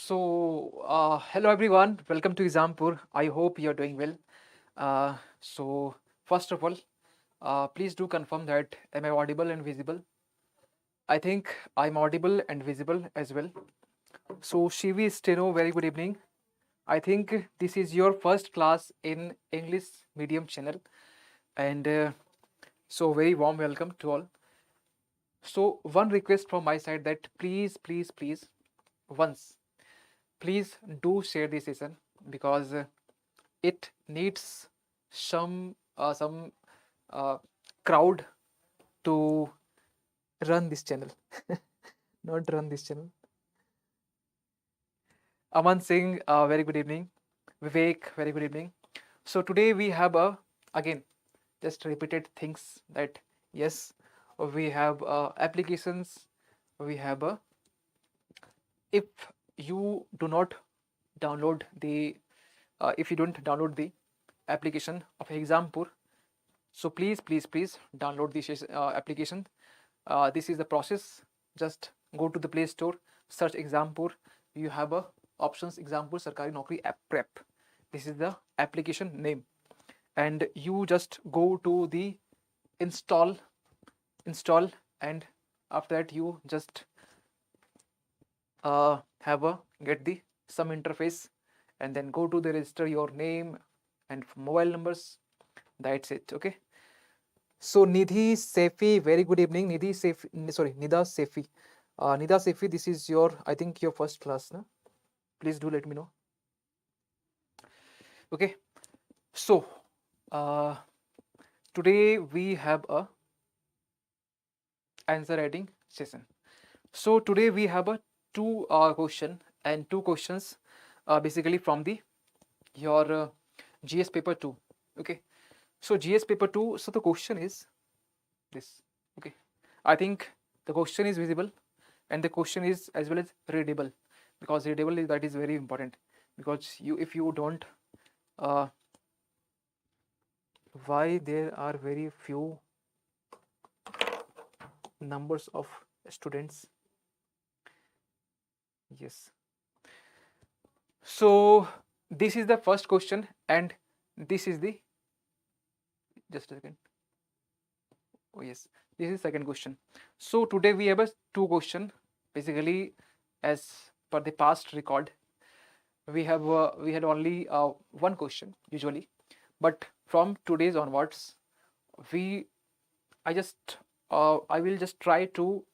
Hello everyone, welcome to Exampur. I hope you're doing well. First of all, please do confirm that am I audible and visible? I think I'm audible and visible as well. So, Shivi Steno, very good evening. I think this is your first class in English medium channel, and very warm welcome to all. So, one request from my side that please, once please do share this session because it needs some uh, crowd to run this channel, not run this channel. Aman Singh, very good evening. Vivek, very good evening. So today we have again just repeated things that yes, we have applications. We have if you do not download the if you don't download the application of Exampur, so please download this application. This is the process. Just go to the Play Store, search Exampur. You have a options Exampur Sarkari Naukri app prep. This is the application name, and you just go to the install, and after that you just have a get the some interface, and then go to the register your name and mobile numbers. That's it. Okay. So Nidhi Sefi, very good evening. Nidhi Sefi, sorry, Nida Sefi. Nida Sefi, this is your, I think your first class, na? Please do let me know. Okay. So today we have a answer writing session. So today we have a two question and two questions basically from the your GS paper 2. Okay. So GS paper 2, so the question is this. Okay. I think the question is visible and the question is as well as readable, because readable is, that is very important, because you, if you don't why there are very few numbers of students. Yes. So this is the first question and this is the, just a second. Oh yes, this is second question. So today we have a two question. Basically, as per the past record, we had only one question usually, but from today's onwards, I will just try to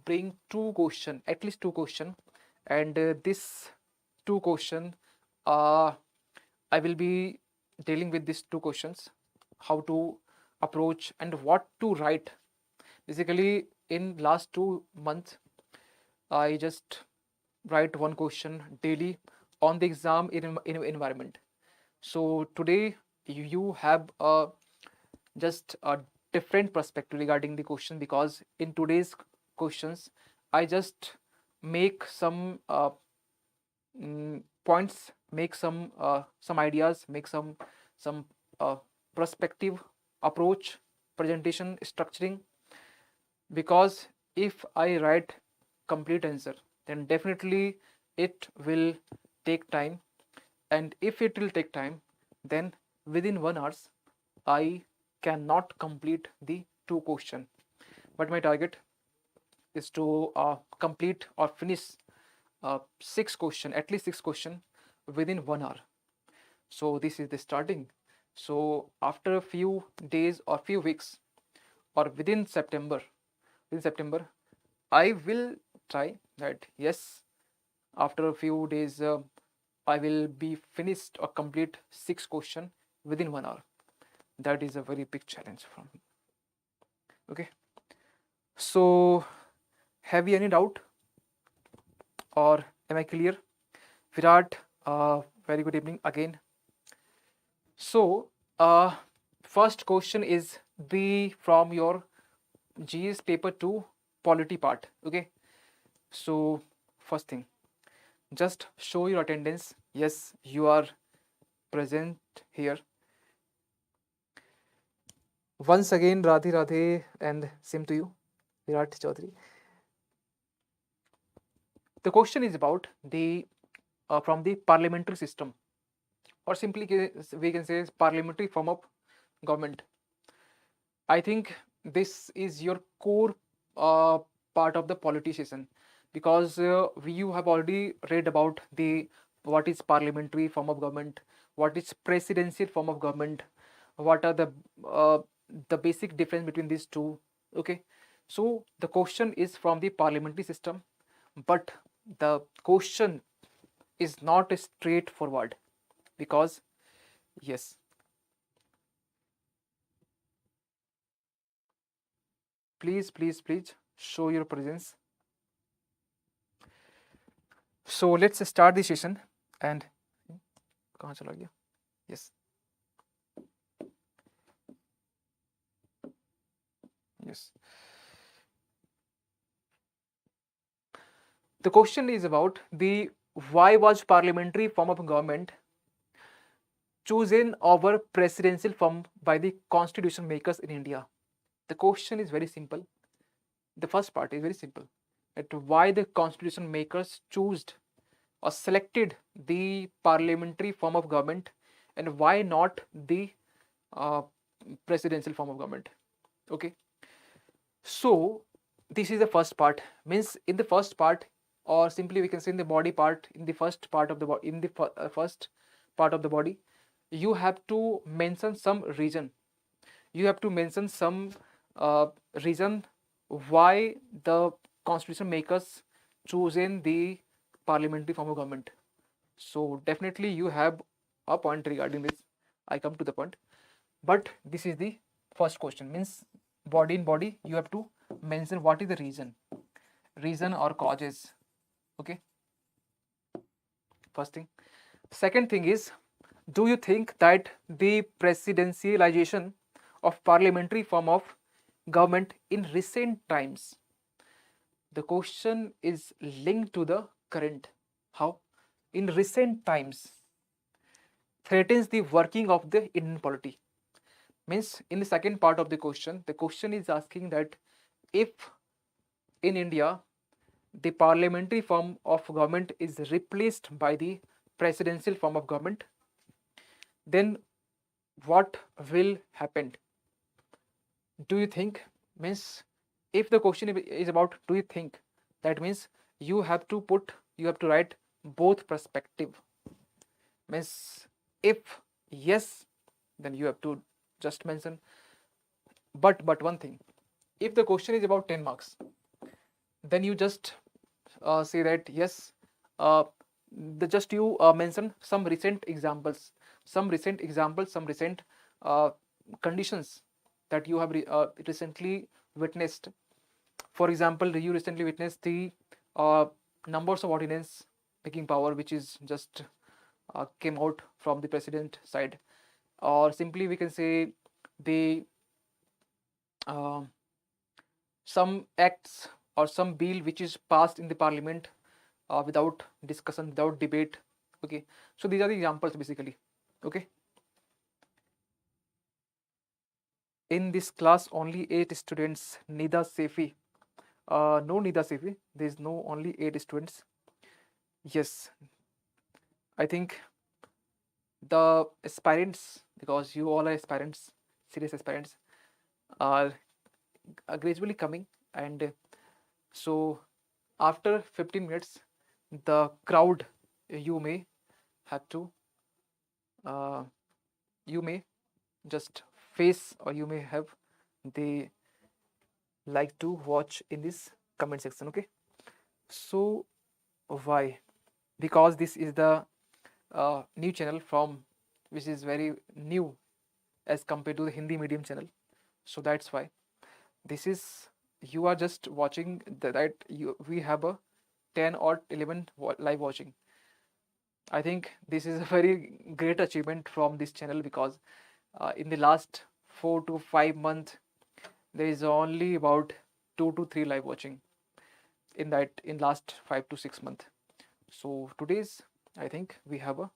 bring two question, at least two question, and this two question, I will be dealing with these two questions, how to approach and what to write. Basically, in last 2 months, I just write one question daily on the exam in environment. So today you have just a different perspective regarding the question, because in today's questions I just make some points, make some ideas, make some perspective, approach, presentation, structuring, because if I write complete answer, then definitely it will take time, and if it will take time, then within 1 hour I cannot complete the two question. But my target is to complete or finish six question, at least six question within 1 hour. So this is the starting. So after a few days or few weeks, or within September, I will try that. Yes, after a few days, I will be finished or complete six question within 1 hour. That is a very big challenge from me. Okay. So, have you any doubt, or am I clear? Virat, very good evening again. So, first question is the from your GS paper 2 polity part. Okay. So, first thing, just show your attendance. Yes, you are present here. Once again, Radhe Radhe and same to you, Virat Chaudhary. The question is about the from the parliamentary system, or simply we can say parliamentary form of government. I think this is your core part of the politician, because you have already read about the what is parliamentary form of government, what is presidential form of government, what are uh, the basic difference between these two. Okay, so the question is from the parliamentary system, but the question is not straightforward, because yes, please show your presence. So let's start the session. And कहाँ चला गया? Yes, yes. The question is about the why was parliamentary form of government chosen over presidential form by the constitution makers in India. The question is very simple. The first part is very simple. That why the constitution makers chose or selected the parliamentary form of government, and why not the uh, presidential form of government. Okay, so this is the first part. Means in the first part, or simply we can say in the body part, in the first part of the body, in the first part of the body, you have to mention some reason. You have to mention some reason why the constitution makers chosen the parliamentary form of government. So definitely you have a point regarding this. I come to the point. But this is the first question. Means body in body, you have to mention what is the reason or causes. Okay. First thing. Second thing is, do you think that the presidentialization of parliamentary form of government in recent times, the question is linked to the current, how in recent times, threatens the working of the Indian polity. Means in the second part of the question is asking that if in India the parliamentary form of government is replaced by the presidential form of government, then what will happen? Do you think? Means if the question is about do you think, that means you have to write both perspective. Means if yes, then you have to just mention. But one thing, if the question is about 10 marks, then you just say that yes, just you mention some recent examples, some recent conditions that you have recently witnessed. For example, you recently witnessed the numbers of ordinance making power, which is just came out from the president side, or simply we can say the uh, some acts or some bill which is passed in the parliament without discussion, without debate. Okay, so these are the examples basically. Okay, in this class only 8 students. Nida Sefi, no Nida Sefi, there is no only 8 students. Yes, I think the aspirants, because you all are aspirants, serious aspirants, are gradually coming, and so after 15 minutes the crowd, you may have to uh, you may just face, or you may have they like to watch in this comment section. Okay, so why? Because this is the new channel from which is very new as compared to the Hindi medium channel, so that's why this is, you are just watching the right, we have a 10 or 11 live watching. I think this is a very great achievement from this channel, because in the last 4 to 5 months there is only about 2 to 3 live watching in that in last 5 to 6 months. So today's, I think we have a,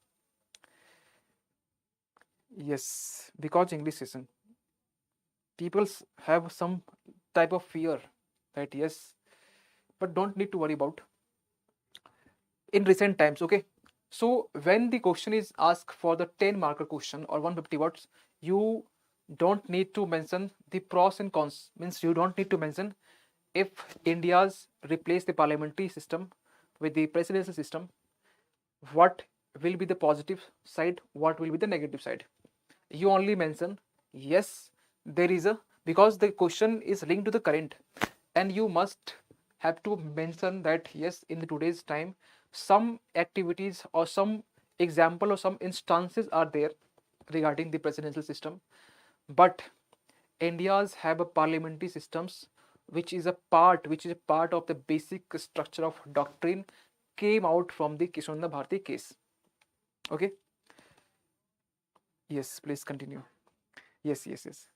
yes, because English session, people have some type of fear that yes, but don't need to worry about. in recent times. Okay, so when the question is asked for the 10 marker question or 150 words, you don't need to mention the pros and cons. Means you don't need to mention if India's replace the parliamentary system with the presidential system, what will be the positive side, what will be the negative side. You only mention yes, there is a, because the question is linked to the current, and you must have to mention that yes, in the today's time some activities or some example or some instances are there regarding the presidential system, but India's have a parliamentary systems, which is a part of the basic structure of doctrine, came out from the Kishonda Bharti case. Okay. Yes, please continue. Yes, yes, yes.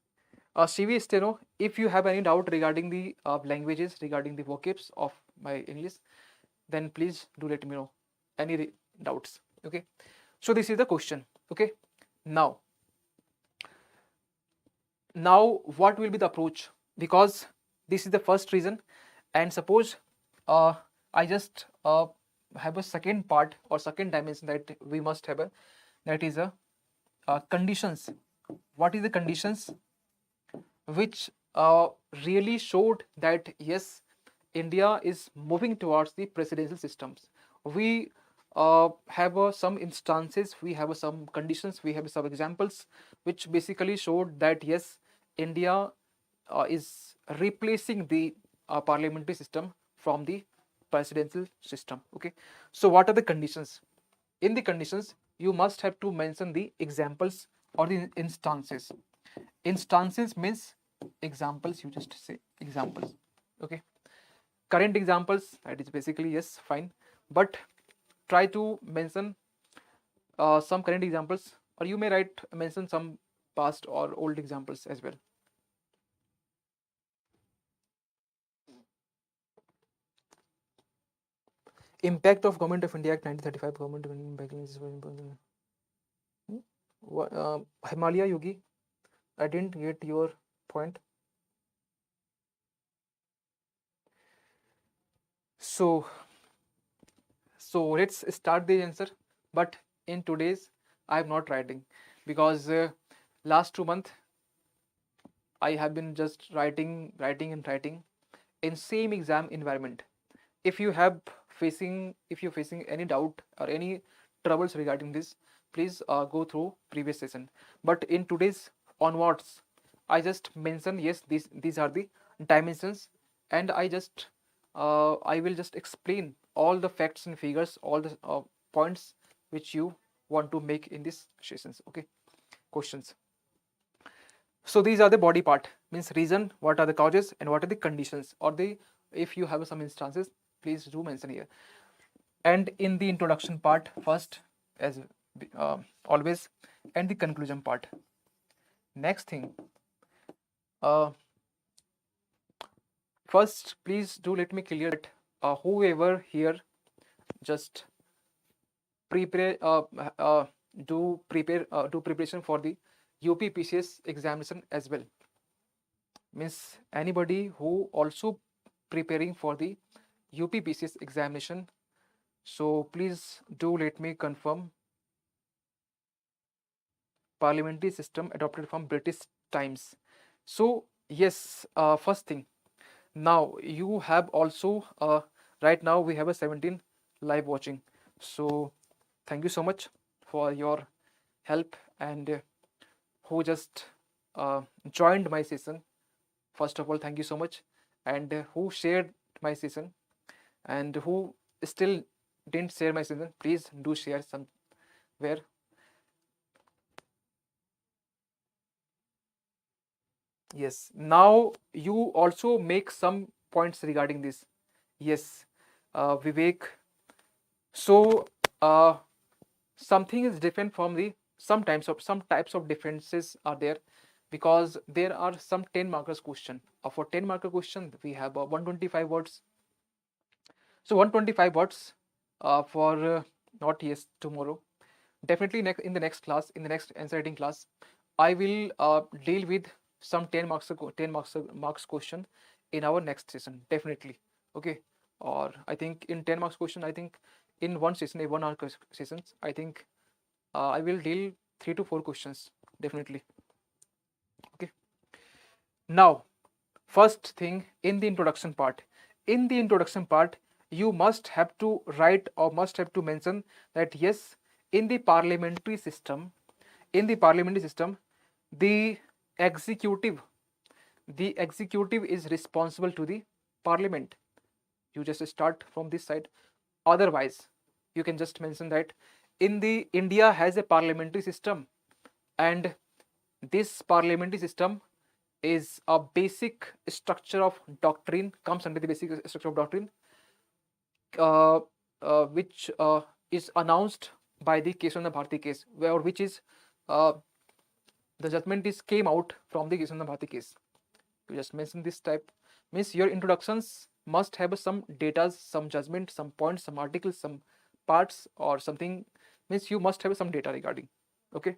CV Steno, if you have any doubt regarding the languages, regarding the vocabs of my English, then please do let me know any doubts. Okay. So this is the question. Okay. Now, what will be the approach? Because this is the first reason, and suppose I just have a second part or second dimension that we must have a, that is a conditions. What is the conditions which really showed that yes, India is moving towards the presidential systems? We have some instances, we have some conditions, we have some examples which basically showed that yes, India is replacing the parliamentary system from the presidential system. Okay, so what are the conditions? In the conditions, you must have to mention the examples or the instances. Instances means examples, you just say examples. Okay, current examples, that is basically yes, fine, but try to mention some current examples, or you may mention some past or old examples as well. Impact of Government of India Act 1935. Government of India backing is very important. Himalaya Yogi, I didn't get your point. So let's start the answer. But in today's, I am not writing, because last 2 months I have been just writing and writing in same exam environment. If you have if you're facing any doubt or any troubles regarding this, please go through previous session. But in today's onwards, I just mention yes, these are the dimensions, and I will just explain all the facts and figures, all the points which you want to make in these sessions. Okay, questions. So these are the body part, means reason, what are the causes, and what are the conditions, or the, if you have some instances, please do mention here. And in the introduction part first, as always, and the conclusion part. Next thing, first please do let me clear that whoever here just prepare do preparation for the UPPCS examination as well, means anybody who also preparing for the UPPCS examination, so please do let me confirm. Parliamentary system adopted from British times. So yes, first thing, now you have also right now we have a 17 live watching, so thank you so much for your help, and who just joined my session. First of all, thank you so much, and who shared my session, and who still didn't share my session, please do share somewhere. Yes, now you also make some points regarding this. Yes, Vivek. So something is different from the some types of differences are there, because there are some 10 markers question. For 10 marker question, we have 125 words. So 125 words for not yes tomorrow. Definitely in the next class, in the next answer writing class, I will deal with some 10 marks question in our next session, definitely. Okay, or I think in 10 marks question, I think in one session, a 1 hour sessions, I think I will deal 3 to 4 questions definitely. Okay. Now, first thing, in the introduction part. In the introduction part, you must have to write or must have to mention that yes, in the parliamentary system, the executive the executive is responsible to the parliament. You just start from this side. Otherwise, you can just mention that in the India has a parliamentary system, and this parliamentary system is a basic structure of doctrine, comes under the basic structure of doctrine, uh, which is announced by the Keshavanda Bharati case, where which is uh, the judgment is came out from the Keshavanda Bharati case. You just mention this type, means your introductions must have some data, some judgment, some points, some articles, some parts or something, means you must have some data regarding. Okay.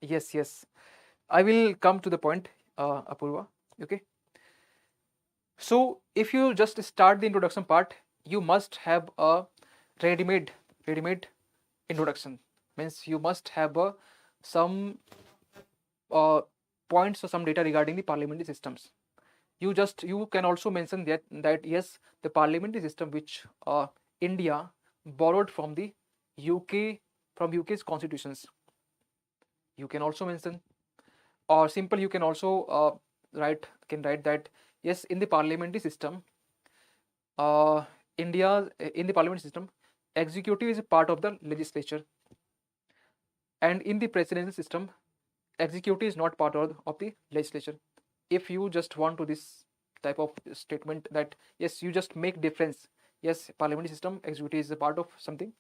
Yes, I will come to the point, Apurva. Okay. So if you just start the introduction part, you must have a ready-made introduction, means you must have some uh, points or some data regarding the parliamentary systems. You can also mention that yes, the parliamentary system which India borrowed from the UK, from UK's constitutions, you can also mention. Or simple, you can also write that yes, in the parliamentary system, India, in the parliament system, executive is a part of the legislature, and in the presidential system, executive is not part of the legislature. If you just want to this type of statement that yes, you just make difference, yes, parliamentary system executive is a part of something,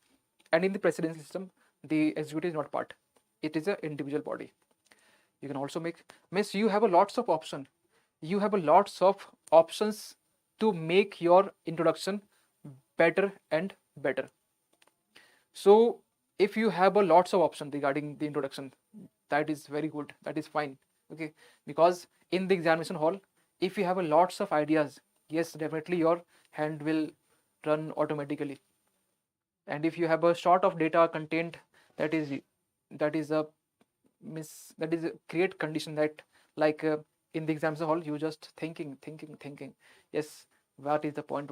and in the presidential system the executive is not part, it is an individual body. You can also make, means you have a lots of options to make your introduction better and better. So if you have a lots of options regarding the introduction, that is very good, that is fine. Okay. Because in the examination hall, if you have a lots of ideas, yes, definitely your hand will run automatically. And if you have a short of data content, that is a that is a great condition, that like in the examination hall you just thinking, yes, what is the point.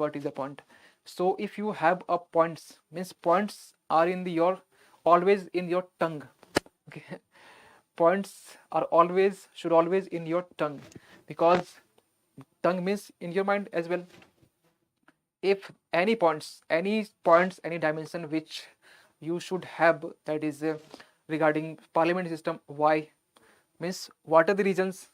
So if you have a points, means points are in the your always in your tongue. Okay. Points are always, should always in your tongue, because tongue means in your mind as well. If any dimension which you should have, that is regarding parliament system, why, means what are the reasons,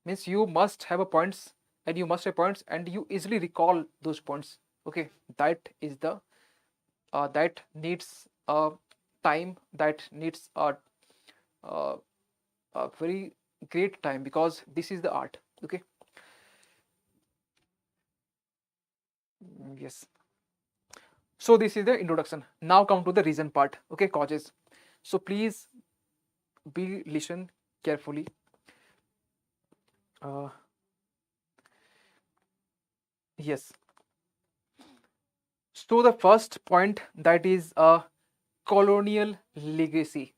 means you must have a points, and you must have points and you easily recall those points. Okay. That is the that needs a time, that needs uh, a very great time, because this is the art. Okay. Yes. So this is the introduction. Now come to the reason part. Okay, causes. So please be listen carefully. uh, yes. So the first point, that is a colonial legacy,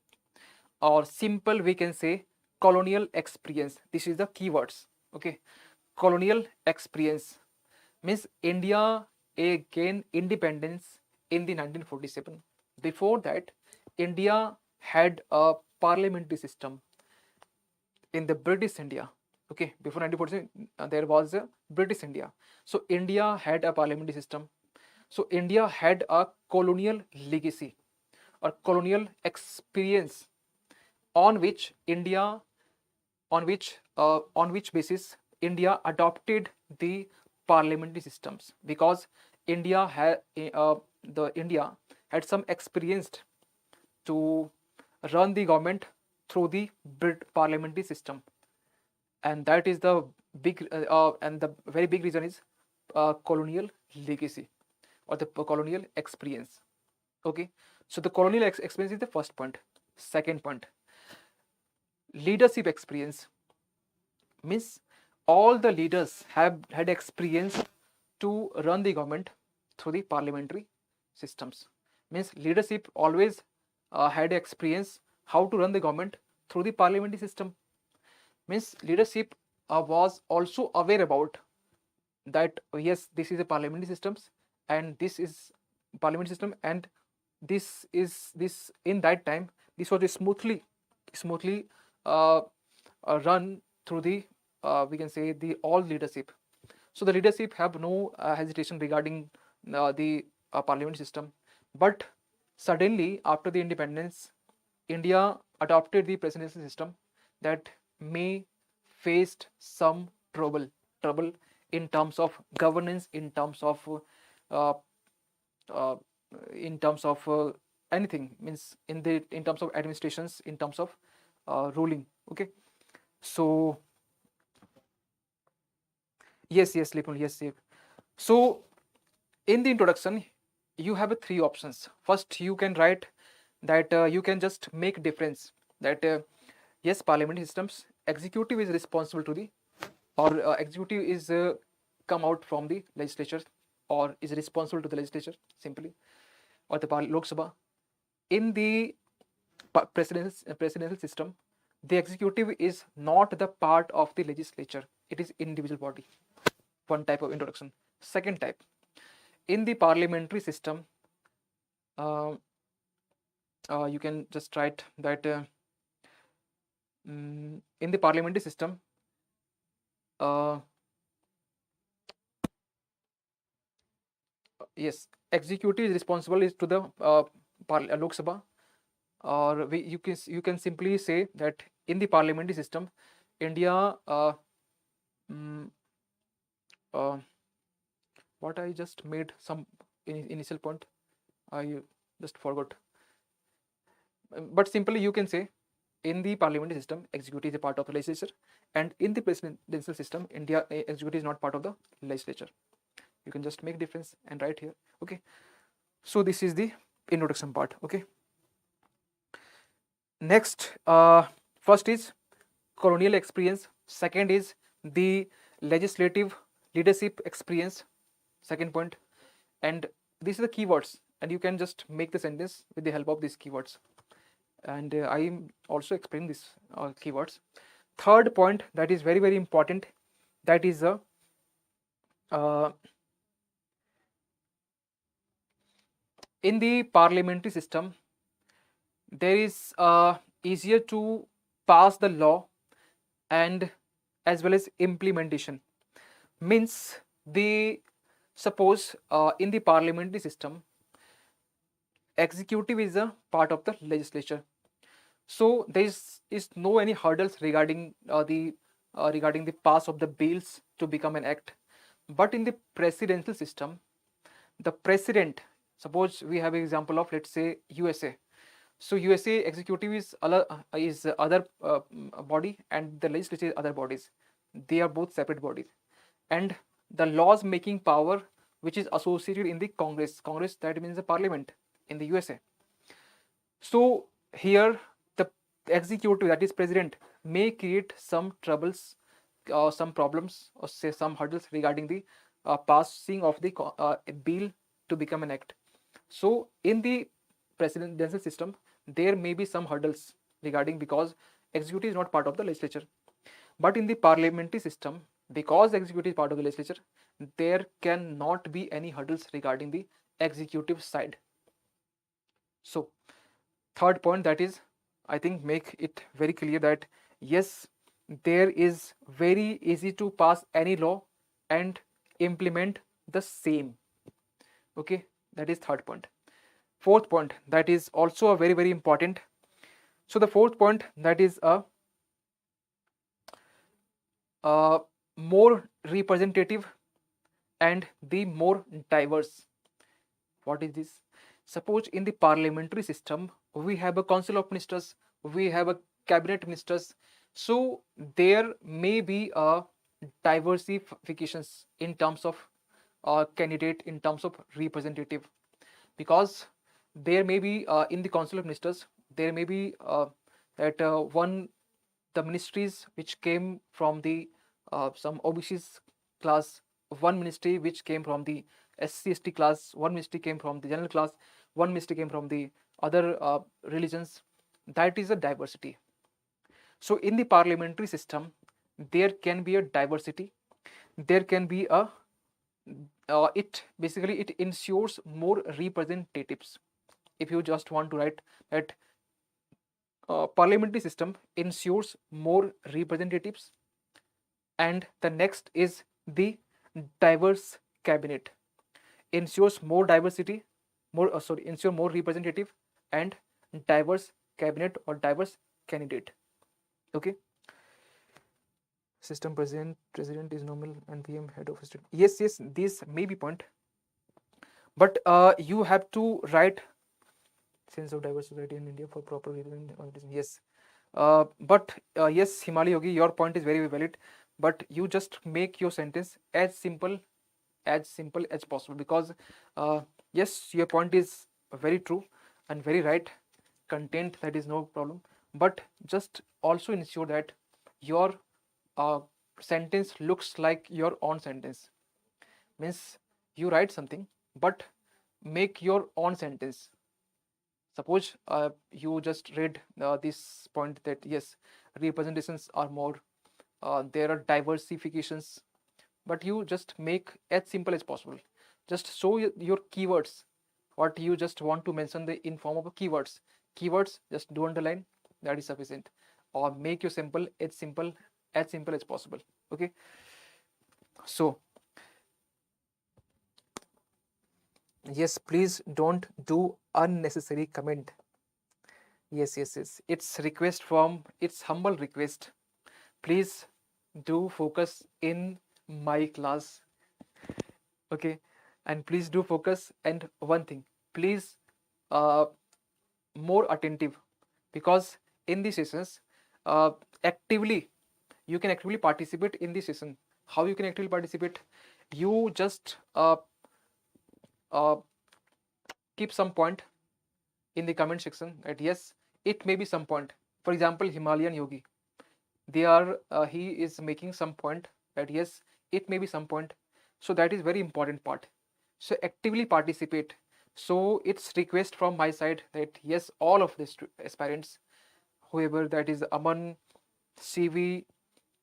or simple we can say colonial experience. This is the keywords. Okay. Colonial experience means India gained independence in the 1947. Before that, India had a parliamentary system in the British India. Okay, before 1947, there was a British India. So India had a parliamentary system. So India had a colonial legacy or colonial experience, on which India, on which basis India adopted the parliamentary systems, because India had India had some experience to run the government through the parliamentary system, and that is the big and the very big reason is colonial legacy or the colonial experience. Okay. So the colonial experience is the first point. Second point, leadership experience, means all the leaders have had experience to run the government through the parliamentary systems. Means leadership always had experience how to run the government through the parliamentary system. Means leadership was also aware about that, yes, this is a parliamentary systems, and this is parliamentary system, and this in that time this was a smoothly uh, run through the we can say the all leadership. So the leadership have no hesitation regarding the parliament system. But suddenly after the independence, India adopted the presidential system that may faced some trouble in terms of governance, uh, uh, in terms of anything, means in terms of administrations, in terms of ruling. Okay, so yes, Lipun, yes, Steve. So in the introduction, you have three options. First, you can write that you can just make difference that yes, parliamentary systems, executive is responsible to the, or executive is come out from the legislature, or is responsible to the legislature simply, or the Lok Sabha. In the presidential system, the executive is not the part of the legislature; it is individual body. One type of introduction. Second type, in the parliamentary system, uh, you can just write that in the parliamentary system, uh, yes, executive is responsible is to the Lok Sabha, or you can simply say that in the parliamentary system, India. Mm, uh, what I just made some initial point, I just forgot. But simply you can say in the parliamentary system, executive is a part of the legislature, and in the presidential system, India executive is not part of the legislature. You can just make difference and write here. Okay, so this is the introduction part. Okay, next, first is colonial experience, second is the legislative leadership experience, second point, and these are the keywords, and you can just make the sentence with the help of these keywords, and I am also explaining these keywords. Third point that is very important, that is uh, in the parliamentary system, there is easier to pass the law and as well as implementation. Means the suppose in the parliamentary system, executive is a part of the legislature, so there is no any hurdles regarding the pass of the bills to become an act. But in the presidential system, the president, suppose we have an example of, let's say, USA. So USA executive is other body, and the legislature is other bodies. They are both separate bodies, and the laws making power which is associated in the Congress, that means the parliament in the USA. So here the executive, that is president, may create some troubles, some problems, or say some hurdles regarding the passing of the bill to become an act. So in the presidential system, there may be some hurdles regarding, because executive is not part of the legislature. But in the parliamentary system, because executive is part of the legislature, there cannot be any hurdles regarding the executive side. So third point, that is, I think, make it very clear that yes, there is very easy to pass any law and implement the same. Okay, that is third point. Fourth point, that is also a very important. So the fourth point, that is a more representative and the more diverse. What is this? Suppose in the parliamentary system, we have a council of ministers, we have a cabinet ministers, so there may be a diversifications in terms of candidate, in terms of representative, because there may be in the council of ministers, there may be that one, the ministries which came from the some OBC's class one ministry which came from the SC/ST class, one ministry came from the general class, one ministry came from the other religions. That is a diversity. So in the parliamentary system, there can be a diversity. There can be a it basically it ensures more representatives. If you just want to write that parliamentary system ensures more representatives, and the next is the diverse cabinet ensures more diversity, ensure more representative and diverse cabinet or diverse candidate. Okay. System president is nominal and PM head of state. Yes, this may be point, but you have to write sense of diverse society in India for proper representation. Yes, but yes, Himali Yogi, your point is very valid, but you just make your sentence as simple as possible, because yes, your point is very true and very right. Content, that is no problem, but just also ensure that your sentence looks like your own sentence. Means you write something, but make your own sentence. Suppose you just read this point that yes, representations are more, there are diversifications, but you just make as simple as possible. Just show your keywords, what you just want to mention the in form of keywords. Keywords, just do underline, that is sufficient. Or make your simple as possible. Okay. So yes, please don't do unnecessary comment. Yes, it's request from, it's humble request. Please do focus in my class. Okay. And please do focus, and one thing, please more attentive, because in these sessions actively you can actively participate in this session. How you can actively participate? You just keep some point in the comment section that yes, it may be some point. For example, Himalayan Yogi, they are he is making some point that yes, it may be some point. So that is very important part. So actively participate. So it's request from my side that yes, all of the aspirants, whoever, that is Aman, CV,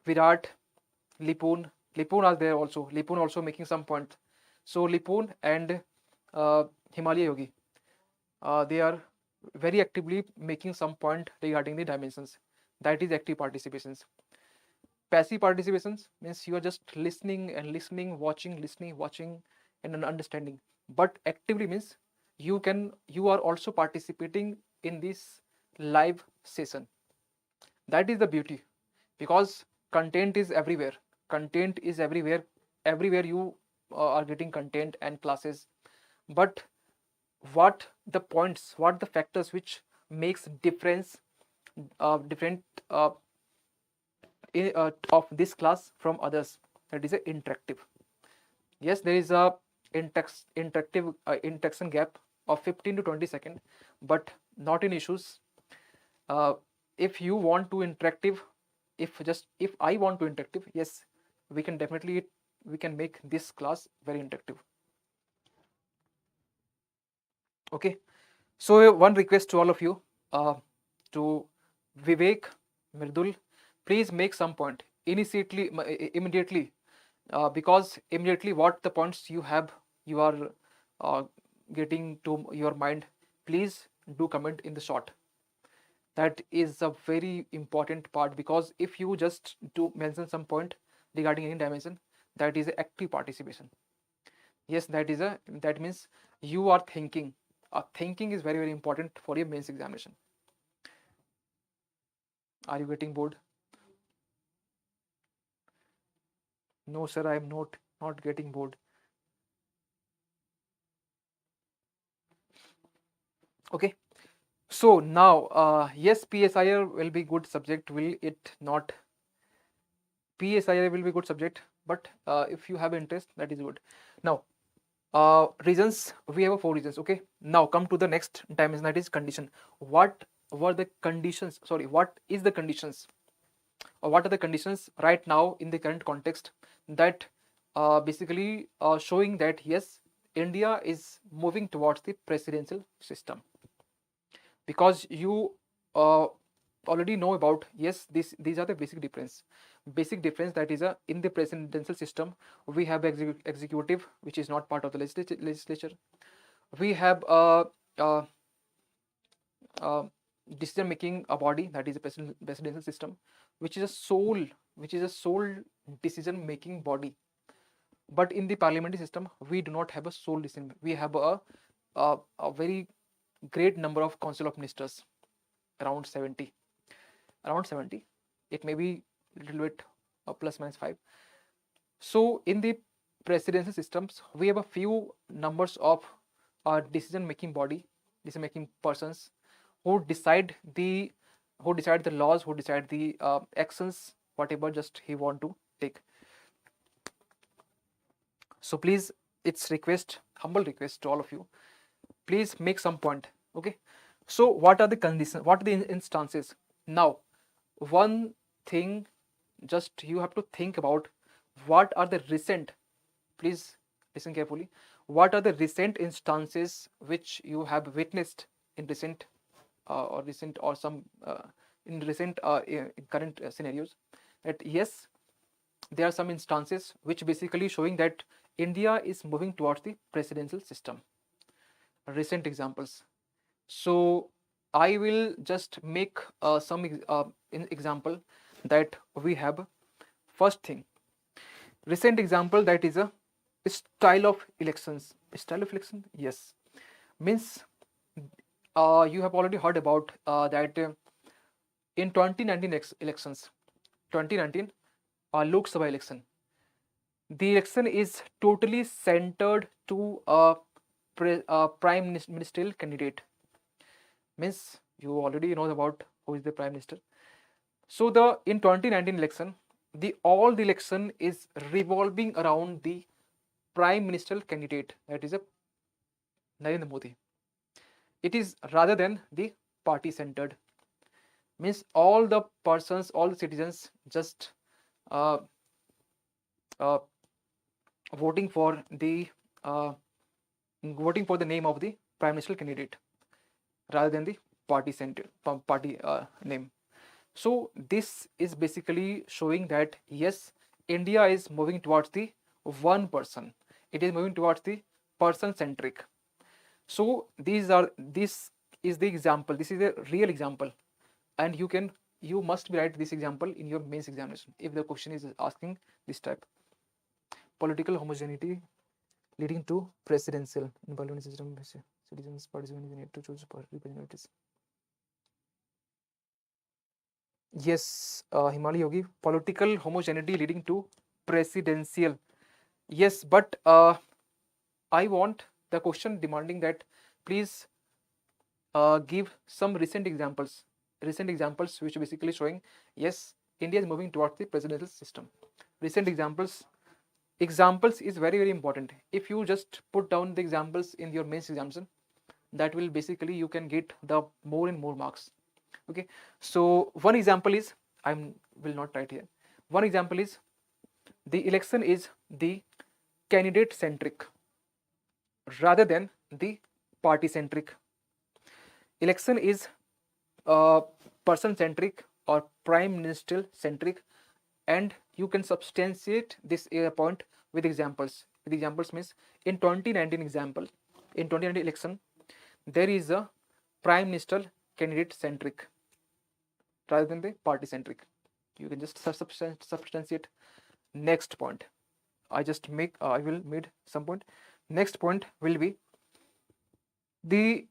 Virat, Lipun are there also. Lipun also making some point. So Lipun and Himalaya Yogi, they are very actively making some point regarding the dimensions. That is active participations. Passive participations means you are just listening, watching and understanding. But actively means you are also participating in this live session. That is the beauty, because content is everywhere. Everywhere you are getting content and classes. But what the factors which makes difference different of this class from others, that is a interactive. Yes, there is a interactive interaction gap of 15 to 20 seconds, but not in issues. If you want to interactive, if I want to interactive, yes, we can make this class very interactive. Okay. So one request to all of you, to Vivek, Mirdul, please make some point immediately, because immediately what the points you are getting to your mind, please do comment in the short. That is a very important part, because if you just do mention some point regarding any dimension, that is active participation. Yes, that means you are thinking. Thinking is very important for your mains examination. Are you getting bored? No, sir, I am not getting bored. Okay. So now, yes, PSIR will be good subject. Will it not? PSIR will be good subject, but if you have interest, that is good. Now, reasons, we have 4 reasons. Okay. Now come to the next dimension, that is condition. What were the conditions? Sorry, what is the conditions? Or what are the conditions right now in the current context that basically showing that yes, India is moving towards the presidential system, because you already know about, yes, these are the basic difference, that is in the presidential system we have executive, which is not part of the legislature. We have uh, uh, decision making a body, that is a presidential system, which is a sole decision making body. But in the parliamentary system we do not have a sole decision. We have a very great number of council of ministers, around 70, around 70. It may be a little bit plus minus 5. So in the presidential systems we have a few numbers of decision making body, decision making persons, who decide the laws, who decide the actions, whatever just he want to take. So please, it's humble request to all of you, please make some point. Okay, so what are the conditions, what are the instances? Now one thing, just you have to think about, what are the recent, please listen carefully, what are the recent instances which you have witnessed in recent or some in recent in current scenarios, that yes, there are some instances which basically showing that India is moving towards the presidential system. Recent examples. So I will just make some example that we have. First thing, recent example, that is a style of elections. Style of election, yes, means you have already heard about that in 2019 elections, 2019 Lok Sabha election, the election is totally centered to a prime ministerial candidate. Means you already know about who is the prime minister. So the in 2019 election, all the election is revolving around the prime ministerial candidate, that is a Narendra Modi. It is rather than the party centered. Means all the persons, all the citizens just uh, uh, voting for the uh, voting for the name of the prime ministerial candidate rather than the party centered party name. So this is basically showing that yes, India is moving towards the one person. It is moving towards the person centric. So this is the example. This is a real example, and you must be write this example in your mains examination if the question is asking this type. Political homogeneity leading to presidential in parliamentary system, citizens participants need to choose representatives. Yes, Himali Yogi, political homogeneity leading to presidential. Yes, but I want the question demanding that please give some recent examples which basically showing yes, India is moving towards the presidential system. Recent examples is very important. If you just put down the examples in your mains examination, that will basically you can get the more and more marks. Okay, so one example is, I will not write here. One example is the election is the candidate centric rather than the party centric. Election is person centric or prime ministerial centric, and you can substantiate this point with examples. With examples means in 2019 example, in 2019 election, there is a prime minister candidate centric rather than the party centric. You can just substantiate. Next point, I will made some point. Next point will be the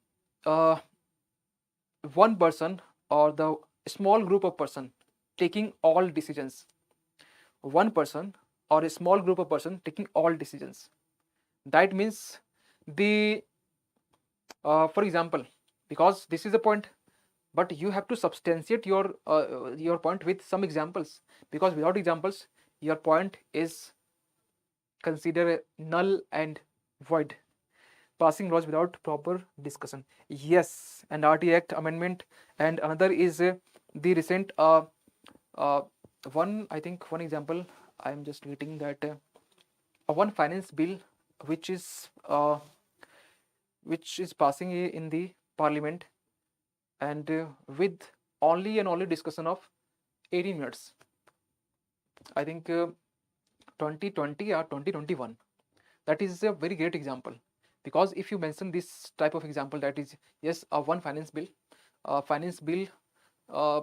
one person or the small group of person taking all decisions. One person or a small group of person taking all decisions. That means the for example, because this is a point, but you have to substantiate your point with some examples, because without examples your point is considered null and void. Passing laws without proper discussion. Yes, and RT Act amendment, and another is the recent one. I think one example. I am just getting that. one finance bill which is uh, passing in the parliament, and with only and only discussion of 18 minutes. I think 2020 or 2021. That is a very great example, because if you mention this type of example, that is, yes, one finance bill uh,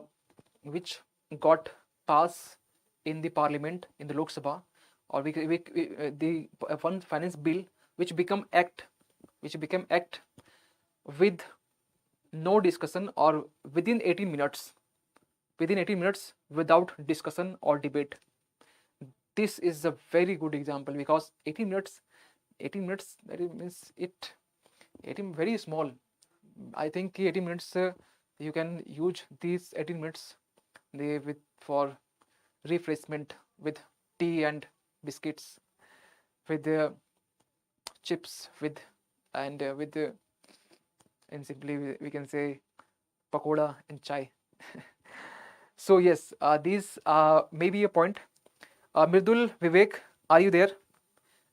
which got passed in the parliament, in the Lok Sabha, or the one finance bill which became act with no discussion, or within 18 minutes without discussion or debate. This is a very good example, because 18 minutes, that means it 18 very small. I think 18 minutes you can use these 18 minutes with for refreshment, with tea and biscuits, with chips, with and with and simply we can say pakoda and chai. So yes, these may be a point. Mridul, Vivek, are you there?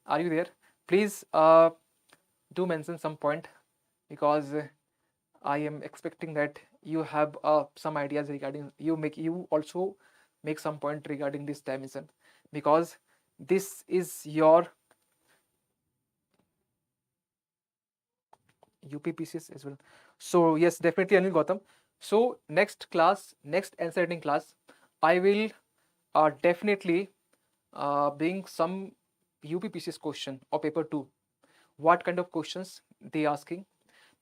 Are you there? Please do mention some point, because I am expecting that you have some ideas regarding, you also make some point regarding this dimension, because this is your UPPCS as well. So yes, definitely, Anil Gautam. So next class, next answer writing class, I will definitely bring some UPPCS question or paper 2. What kind of questions they asking?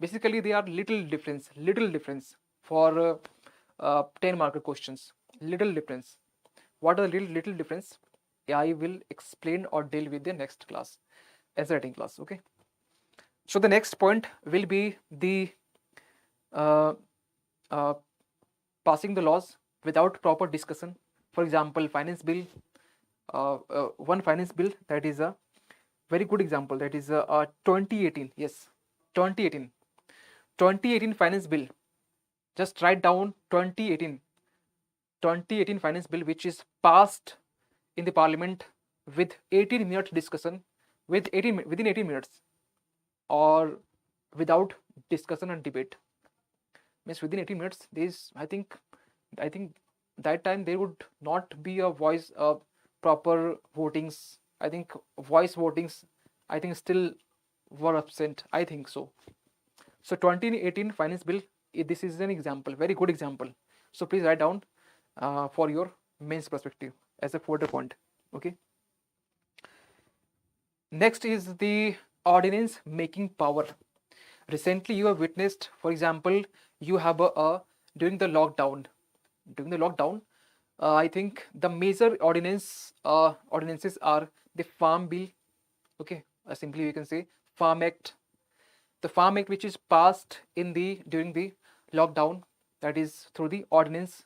Basically, they are little difference for 10 marker questions. Little difference. What are the little difference? I will explain or deal with the next class, answer writing class. Okay. So the next point will be the uh, uh, passing the laws without proper discussion. For example, finance bill, one finance bill, that is a very good example, that is 2018. Yes, 2018 2018 finance bill. Just write down 2018 finance bill, which is passed in the parliament with 18 minutes discussion, within 18 minutes, or without discussion and debate. Means within 18 minutes, I think that time there would not be a voice proper votings. I think voice votings, I think, still were absent, I think so. So 2018 finance bill, this is an example, very good example. So please write down for your mains perspective as a further point. Okay. Next is the ordinance making power. Recently you have witnessed, for example, you have during the lockdown, I think the major ordinances are the farm bill. Okay, simply we can say farm act, the farm act which is passed during the lockdown, that is through the ordinance.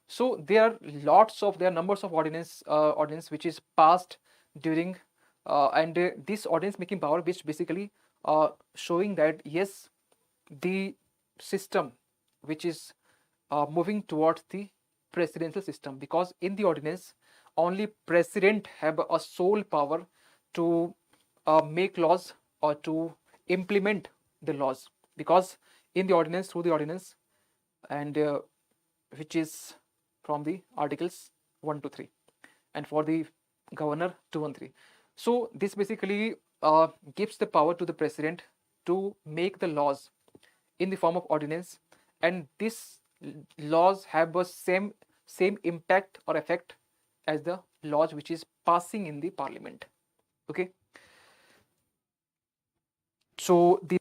So there are numbers of ordinance which is passed during and this ordinance making power, which basically showing that yes, the system which is moving towards the presidential system, because in the ordinance only president have a sole power to make laws or to implement the laws, because in the ordinance, through the ordinance, and which is from the articles 1 to 3, and for the governor 2 and 3. So this basically gives the power to the president to make the laws in the form of ordinance, and these laws have a same impact or effect as the laws which is passing in the parliament. Okay. So the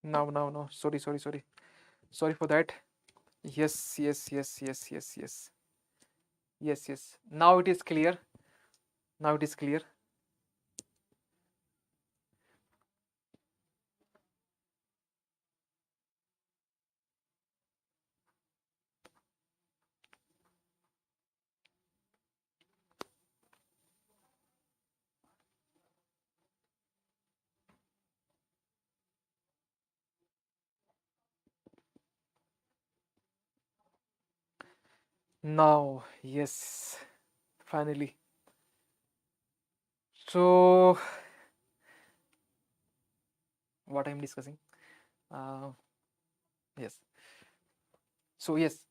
Now. Sorry for that. Yes. Yes. Now it is clear. Now it is clear. Now, yes, finally. So, what I'm discussing? Uh, yes. So, yes,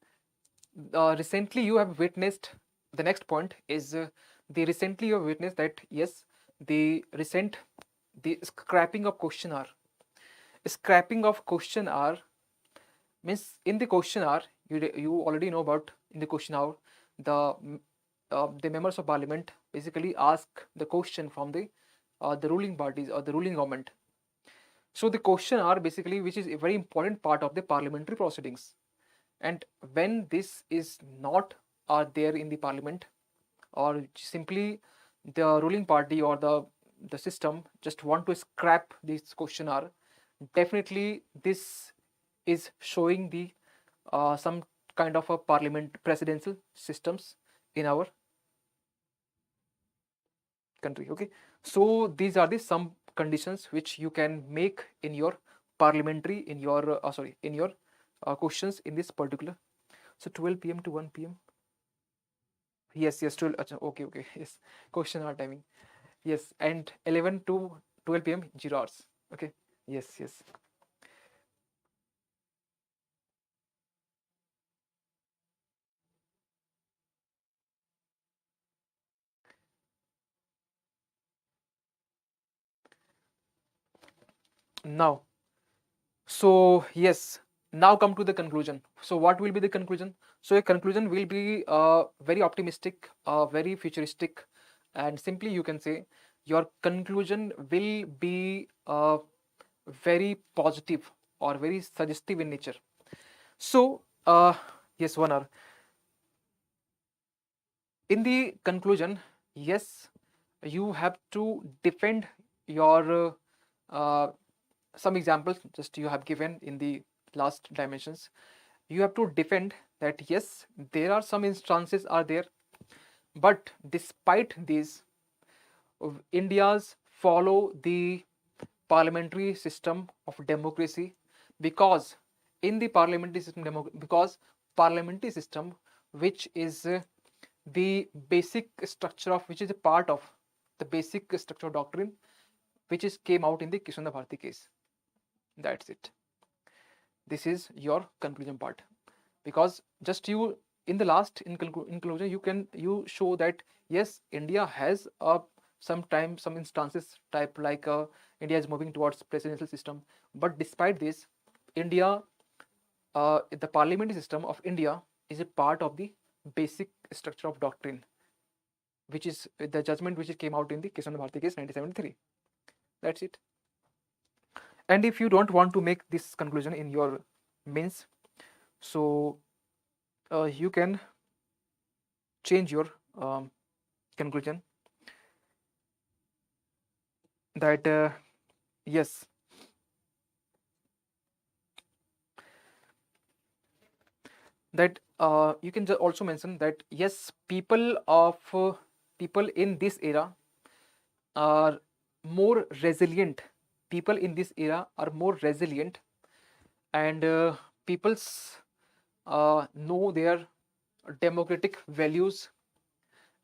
recently you have witnessed. The next point is the recently you have witnessed that yes, the scrapping of question R. Scrapping of question R means in the question R, you already know about in the question R, the members of parliament basically ask the question from the ruling parties or the ruling government. So the question are basically which is a very important part of the parliamentary proceedings. And when this is not are there in the parliament, or simply the ruling party or the system just want to scrap this question are, definitely this is showing the some kind of a parliament presidential systems in our country. Okay, so these are the some conditions which you can make in your parliamentary in your sorry in your questions in this particular. So 12 p.m. to 1 p.m. Yes 12 okay yes, question hour timing. Yes, and 11 to 12 p.m. 0 hours. Okay, yes. Now, so yes, now come to the conclusion. So what will be the conclusion? So a conclusion will be very optimistic, very futuristic, and simply you can say your conclusion will be very positive or very suggestive in nature. So yes, one hour. In the conclusion, yes, you have to defend your some examples just you have given in the last dimensions. You have to defend that yes, there are some instances are there, but despite these, India's follow the parliamentary system of democracy, because in the parliamentary system because parliamentary system which is the basic structure of which is a part of the basic structure of doctrine which is came out in the Kishanda Bharti case. That's it. This is your conclusion part, because just you in the last conclusion you show that yes, India has sometimes some instances type like India is moving towards presidential system, but despite this, India the parliamentary system of India is a part of the basic structure of doctrine, which is the judgment which came out in the Kishanda Bharti case 1973. That's it. And if you don't want to make this conclusion in your means, so you can change your conclusion that yes, that you can also mention that yes, people in this era are more resilient. People in this era are more resilient, and people's know their democratic values,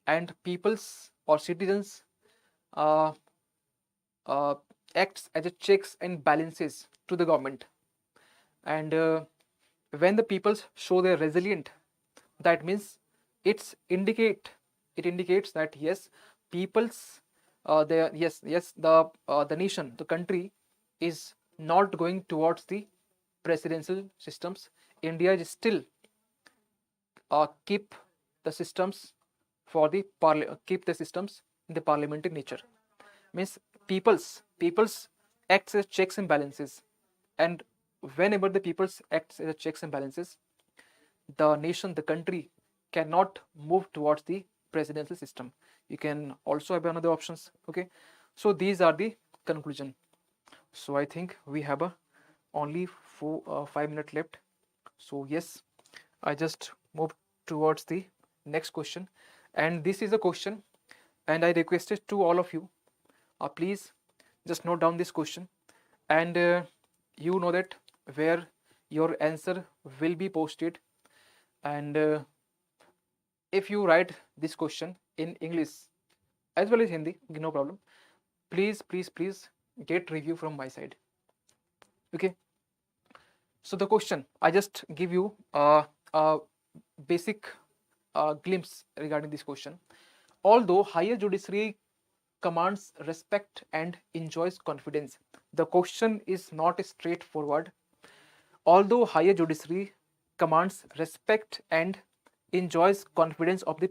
and people's or citizens uh, uh, acts as a checks and balances to the government. And when the peoples show they're resilient, that means it's indicate it indicates that yes, people's the nation, the country is not going towards the presidential systems. India is still keep the systems for the keep the systems in the parliamentary nature. Means people's acts as checks and balances, and whenever the people acts as a checks and balances, the nation, the country cannot move towards the presidential system. You can also have another options. Okay, so these are the conclusion. So I think we have a only 5 minutes left. So yes, I just moved towards the next question, and this is a question, and I requested to all of you, please just note down this question, and you know that where your answer will be posted, and if you write this question in English as well as Hindi, no problem. Please get review from my side. Okay. So the question, I just give you a basic glimpse regarding this question. Although higher judiciary commands respect and enjoys confidence, the question is not straightforward. Although higher judiciary commands respect and enjoys confidence of the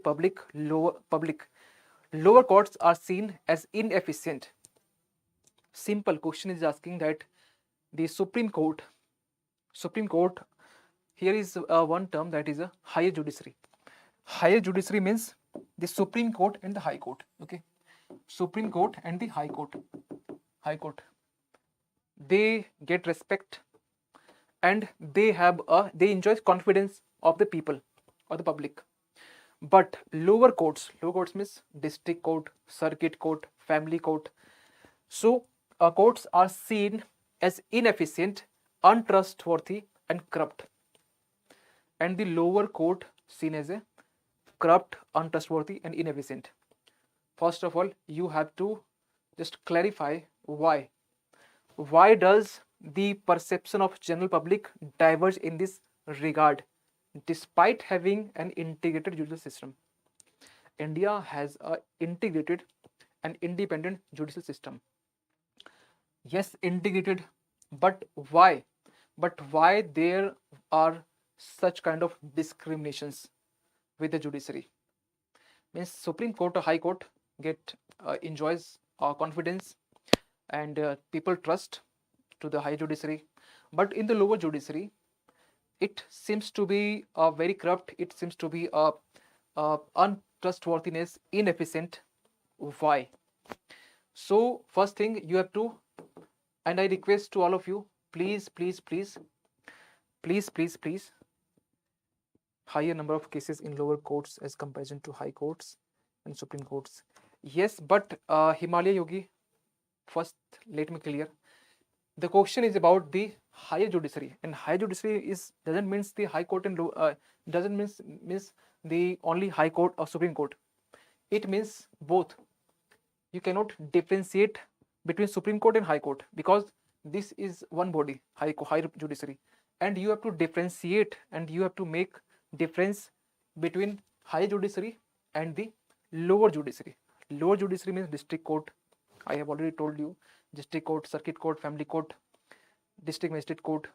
lower courts are seen as inefficient. Simple question is asking that the Supreme Court, here is one term, that is a higher judiciary. Higher judiciary means the Supreme Court and the High Court. Okay, Supreme Court and the High Court. They get respect and they enjoy confidence of the people or the public. But lower courts means district court, circuit court, family court. So courts are seen as inefficient, untrustworthy, and corrupt. And the lower court seen as a corrupt, untrustworthy, and inefficient. First of all, you have to just clarify why. Why does the perception of general public diverge in this regard, despite having an integrated judicial system? India has an integrated and independent judicial system. Yes, integrated, but why? But why there are such kind of discriminations with the judiciary? Means Supreme Court or High Court enjoys confidence and people trust to the high judiciary, but in the lower judiciary, it seems to be very corrupt. It seems to be untrustworthiness, inefficient. Why? So first thing you have to, and I request to all of you, please, higher number of cases in lower courts as comparison to high courts and Supreme Courts. Yes, but Himalaya Yogi, first let me clear. The question is about the higher judiciary, and higher judiciary doesn't means the High Court and doesn't means the only High Court or Supreme Court. It means both. You cannot differentiate between Supreme Court and High Court because this is one body, high judiciary, and you have to differentiate and you have to make difference between higher judiciary and the lower judiciary. Lower judiciary means district court. I have already told you, district court, circuit court, family court, district magistrate court,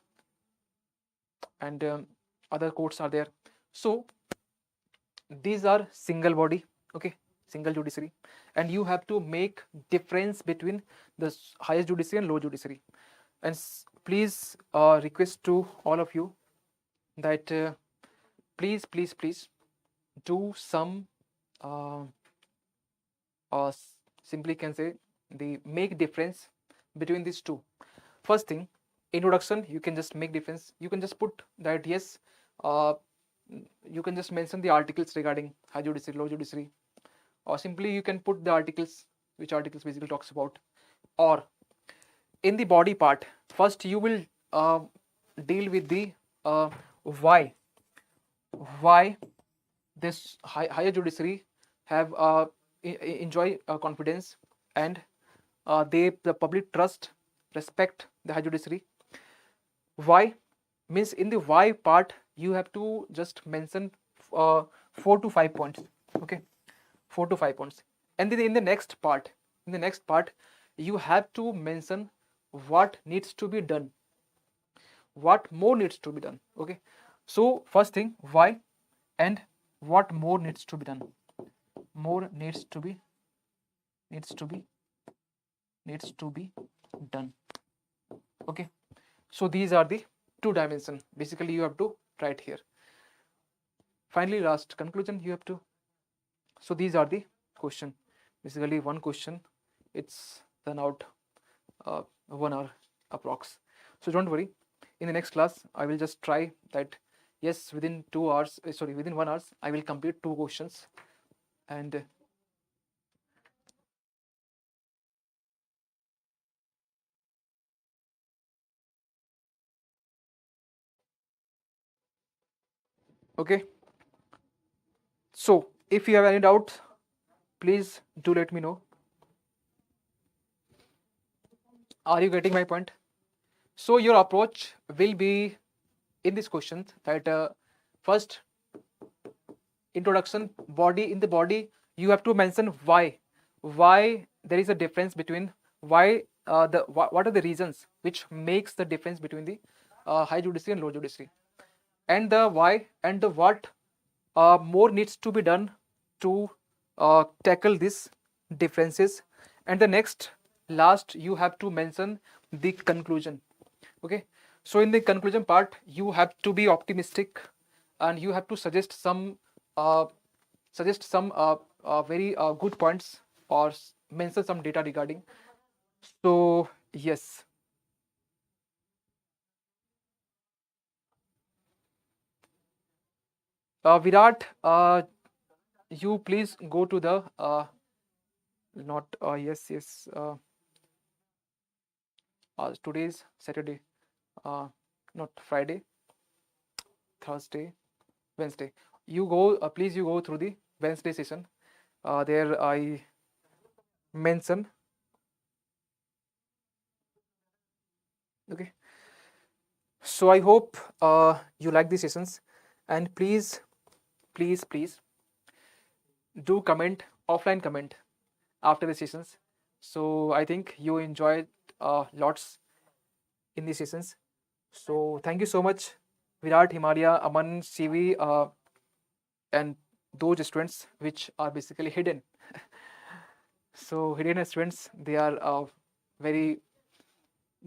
and other courts are there. So these are single body, okay, single judiciary, and you have to make difference between the higher judiciary and lower judiciary. And please request to all of you that please do some simply can say the make difference between these two. First thing, introduction, you can just make difference. You can just put that yes, you can just mention the articles regarding high judiciary, low judiciary, or simply you can put the articles, which articles basically talks about. Or in the body part, first you will deal with the why this higher judiciary have enjoy confidence and the public trust, respect the high judiciary. Why means in the why part you have to just mention 4 to 5 points. Okay, 4 to 5 points. And then in the next part you have to mention what needs to be done, what more needs to be done. Okay, so first thing, why and what more needs to be done. More needs to be done. Okay, So these are the 2 dimension. Basically, you have to write here. Finally, last conclusion you have to. So these are the question. Basically, one question. It's done out 1 hour approx. So don't worry. In the next class, I will just try that. Yes, within 2 hours. Sorry, within 1 hour, I will complete 2 questions, and okay. So if you have any doubts, please do let me know. Are you getting my point? So your approach will be in this question that first introduction, body. In the body you have to mention why there is a difference between why what are the reasons which makes the difference between the high judiciary and low judiciary, and the why and the what more needs to be done to tackle these differences. And the next last you have to mention the conclusion. Okay, so in the conclusion part you have to be optimistic, and you have to suggest some uh, very good points, or mention some data regarding. So yes, Virat, you please go to the not yes, today's Saturday, uh, not Friday, Thursday, Wednesday. You go, please. You go through the Wednesday session. There I mention. Okay. So I hope you like these sessions, and please, please do comment, offline comment after the sessions. So I think you enjoyed lots in these sessions. So thank you so much, Virat, Himalaya, Aman, CV, and those students which are basically hidden. So hidden students, they are a very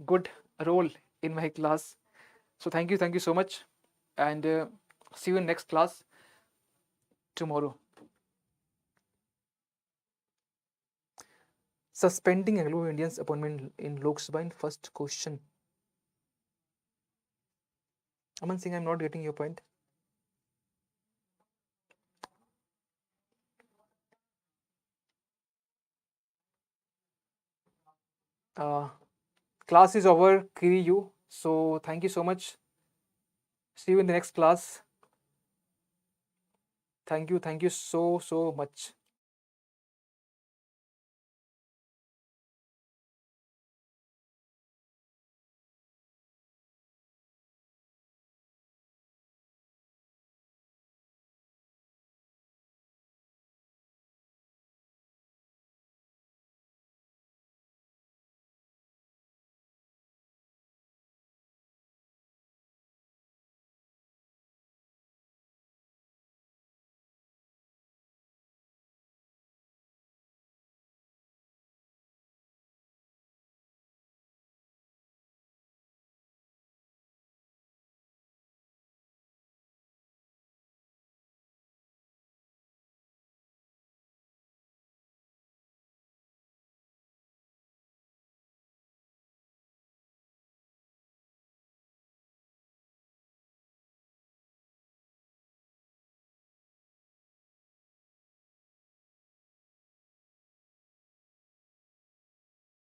good role in my class. So thank you so much, and see you in next class tomorrow. Suspending Anglo-Indians appointment in Lok Sabha in first question. Aman Singh, I'm not getting your point. Uh, Class is over, Kiri you. So thank you so much. See you in the next class. Thank you so much.